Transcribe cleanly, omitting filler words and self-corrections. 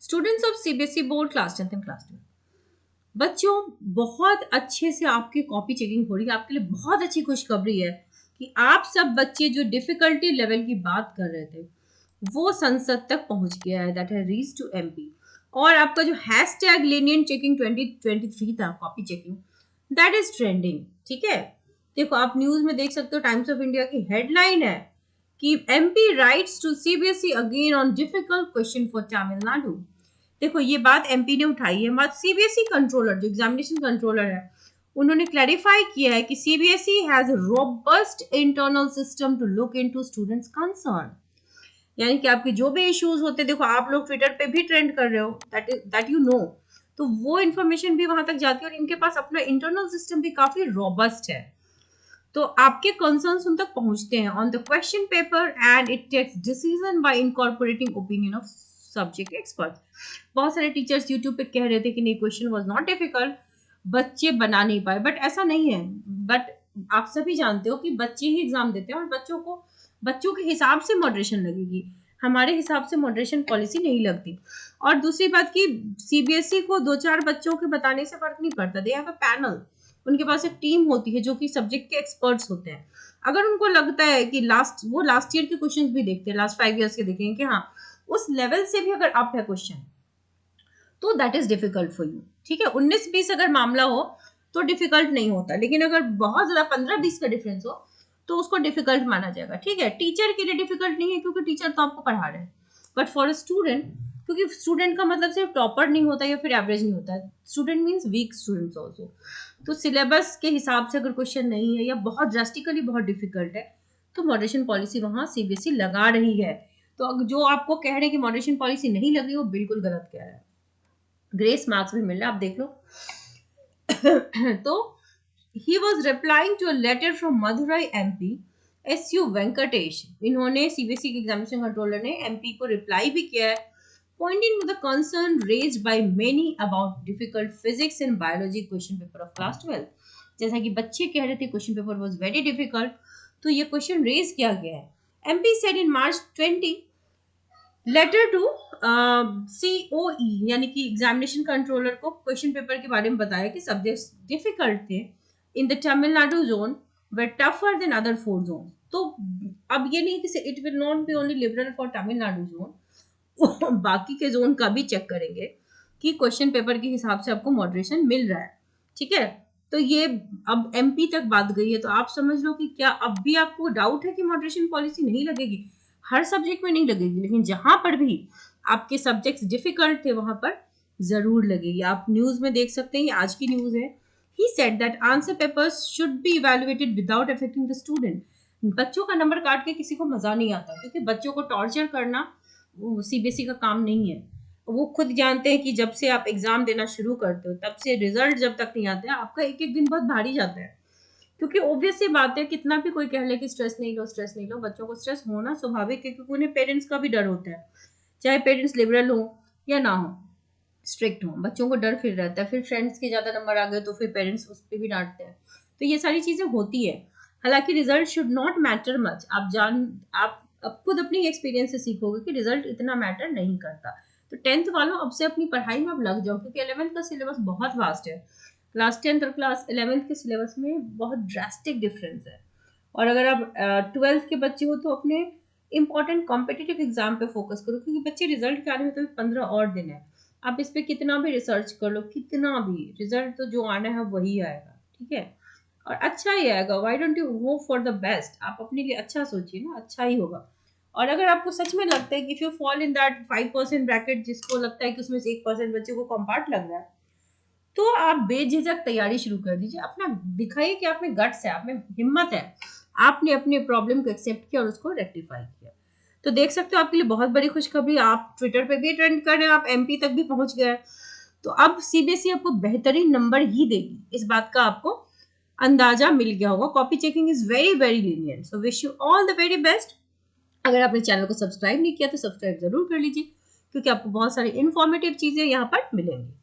Students of CBSE board class 10th and class 12, बच्चों बहुत अच्छे से आपकी कॉपी चेकिंग हो रही है। आपके लिए बहुत अच्छी खुशखबरी है कि आप सब बच्चे जो डिफिकल्टी लेवल की बात कर रहे थे वो संसद तक पहुंच गया है, दैट है रीच टू एमपी। और आपका जो हैशटैग lenient चेकिंग 2023 था copy checking, that is trending. ठीक है, देखो आप न्यूज में देख सकते हो, टाइम्स ऑफ इंडिया की हेडलाइन है कि MP writes to CBSE again on difficult question for Tamil Nadu. देखो ये बात एमपी ने उठाई है, मत सीबीएसई कंट्रोलर जो एग्जामिनेशन कंट्रोलर है उन्होंने क्लैरिफाई किया है कि CBSE has robust internal system to look into students concern. यानी कि आपके जो भी इश्यूज होते हैं, देखो आप लोग ट्विटर पे भी ट्रेंड कर रहे हो, दैट यू नो, तो वो इन्फॉर्मेशन भी वहां तक जाती है और इनके पास अपना इंटरनल सिस्टम भी काफी रोबस्ट है। तो आपके कंसर्न्स उन तक पहुंचते हैं on the question paper and it takes decision by incorporating opinion of subject expert. बहुत सारे टीचर्स यूट्यूब पे कह रहे थे कि नहीं क्वेश्चन वाज नॉट डिफिकल्ट, बच्चे बना नहीं पाए, बट ऐसा नहीं है। बट आप सभी जानते हो कि बच्चे ही एग्जाम देते हैं और बच्चों के हिसाब से मॉडरेशन लगेगी, हमारे हिसाब से मॉडरेशन पॉलिसी नहीं लगती। और दूसरी बात कि सीबीएसई को 2-4 बच्चों के बताने से फर्क नहीं पड़ता, दे हैव अ पैनल, उनके पास एक टीम होती है जो कि सब्जेक्ट के एक्सपर्ट्स होते हैं। अगर उनको लगता है कि लास्ट ईयर के क्वेश्चंस भी देखते हैं, लास्ट 5 इयर्स के देखेंगे कि हाँ उस लेवल से भी अगर अप है क्वेश्चन तो that is difficult for you. ठीक है, 19-20 अगर मामला हो तो डिफिकल्ट नहीं होता, लेकिन अगर बहुत ज्यादा 15-20 का डिफरेंस हो तो उसको डिफिकल्ट माना जाएगा। ठीक है, टीचर के लिए डिफिकल्ट नहीं है क्योंकि टीचर तो आपको पढ़ा रहे हैं, बट फॉर अ स्टूडेंट, क्योंकि स्टूडेंट का मतलब सिर्फ टॉपर नहीं होता या फिर एवरेज नहीं होता है, student means weak students also. तो सिलेबस के हिसाब से अगर क्वेश्चन नहीं है या बहुत ड्रास्टिकली बहुत डिफिकल्ट है तो मॉडरेशन पॉलिसी वहां सीबीएसई लगा रही है। तो जो आपको कह रहे हैं कि मॉडरेशन पॉलिसी नहीं लग रही वो बिल्कुल गलत कह रहा है, ग्रेस मार्क्स भी मिल रहा है, आप देख लो। तो he was replying to a letter from Madurai MP SU Venkatesh। इन्होंने सीबीएसई के एग्जामिनेशन कंट्रोलर ने एमपी को रिप्लाई भी किया है, pointing to the concern raised by many about difficult physics and biology question paper of class 12। जैसा कि बच्चे कह रहे थे question paper was very difficult, तो ये क्वेश्चन रेज किया गया है। MP said in March 20 letter to COE यानी कि एग्जामिनेशन कंट्रोलर को क्वेश्चन पेपर के बारे में बताया कि सब्जेक्ट्स डिफिकल्ट थे in the Tamil Nadu zone way tougher than other 4 zone. तो अब ये नहीं कि it will not be only liberal for Tamil Nadu zone, बाकी के जोन का भी चेक करेंगे कि क्वेश्चन पेपर के हिसाब से आपको मॉडरेशन मिल रहा है। ठीक है, तो ये अब एमपी तक बात गई है, तो आप समझ लो कि क्या अब भी आपको डाउट है कि मॉडरेशन पॉलिसी नहीं लगेगी? हर सब्जेक्ट में नहीं लगेगी, लेकिन जहां पर भी आपके सब्जेक्ट्स डिफिकल्ट थे वहां पर जरूर लगेगी। आप न्यूज में देख सकते हैं, ये आज की न्यूज है। He said that answer papers should be evaluated without affecting the student. बच्चों का नंबर काट के किसी को मजा नहीं आता, क्योंकि बच्चों को टॉर्चर करना सीबीएसई का काम नहीं है। वो खुद जानते हैं कि जब से आप एग्जाम देना शुरू करते हो तब से रिजल्ट जब तक नहीं आते आपका एक एक दिन बहुत भारी जाता है, क्योंकि ऑब्वियस सी बात है, कितना भी कोई कह ले कि स्ट्रेस नहीं लो स्ट्रेस नहीं लो, बच्चों को स्ट्रेस होना स्वाभाविक है, क्योंकि उन्हें पेरेंट्स का भी डर होता है, चाहे पेरेंट्स लिबरल हो या ना हो, स्ट्रिक्ट हो, बच्चों को डर फिर रहता है, फिर फ्रेंड्स के ज्यादा नंबर आ गए तो फिर पेरेंट्स उस पर भी डांटते हैं। तो ये सारी चीजें होती है। हालांकि result should not matter much, आप अब खुद अपनी एक्सपीरियंस से सीखोगे कि रिजल्ट इतना मैटर नहीं करता। तो 10th वालों अब से अपनी पढ़ाई में अब लग जाओ, क्योंकि 11th का सिलेबस बहुत वास्ट है। क्लास 10th और क्लास 11th के सिलेबस में बहुत ड्रास्टिक डिफरेंस है। और अगर आप 12th के बच्चे हो तो अपने इंपॉर्टेंट कॉम्पिटिटिव एग्जाम पे फोकस करो, क्योंकि बच्चे रिजल्ट के आने में तो 15 और दिन है। आप इस पे कितना भी रिसर्च कर लो, कितना भी, रिजल्ट तो जो आना है वही आएगा। ठीक है, और अच्छा ही आएगा। Why don't you hope for the best? आप अपने लिए अच्छा सोचिए ना, अच्छा ही होगा। और अगर आपको सच में लगता है कि if you fall in that 5% bracket, जिसको लगता है कि उसमें से 1% बच्चे को कॉम्पार्ट लग रहा है, तो आप बेझिझक तैयारी शुरू कर दीजिए। अपना दिखाइए कि आप में गट्स है, आप में हिम्मत है, आपने अपने प्रॉब्लम को एक्सेप्ट किया और उसको रेक्टिफाई किया। तो देख सकते हो आपके लिए बहुत बड़ी खुशखबरी, आप ट्विटर पे भी ट्रेंड कर रहे हैं, आप एमपी तक भी पहुंच गए। तो अब सीबीएसई आपको बेहतरीन नंबर ही देगी, इस बात का आपको अंदाजा मिल गया होगा। Copy checking is very very lenient, so wish you all the very best. अगर आपने चैनल को सब्सक्राइब नहीं किया तो सब्सक्राइब जरूर कर लीजिए, क्योंकि आपको बहुत सारी इंफॉर्मेटिव चीजें यहाँ पर मिलेंगी।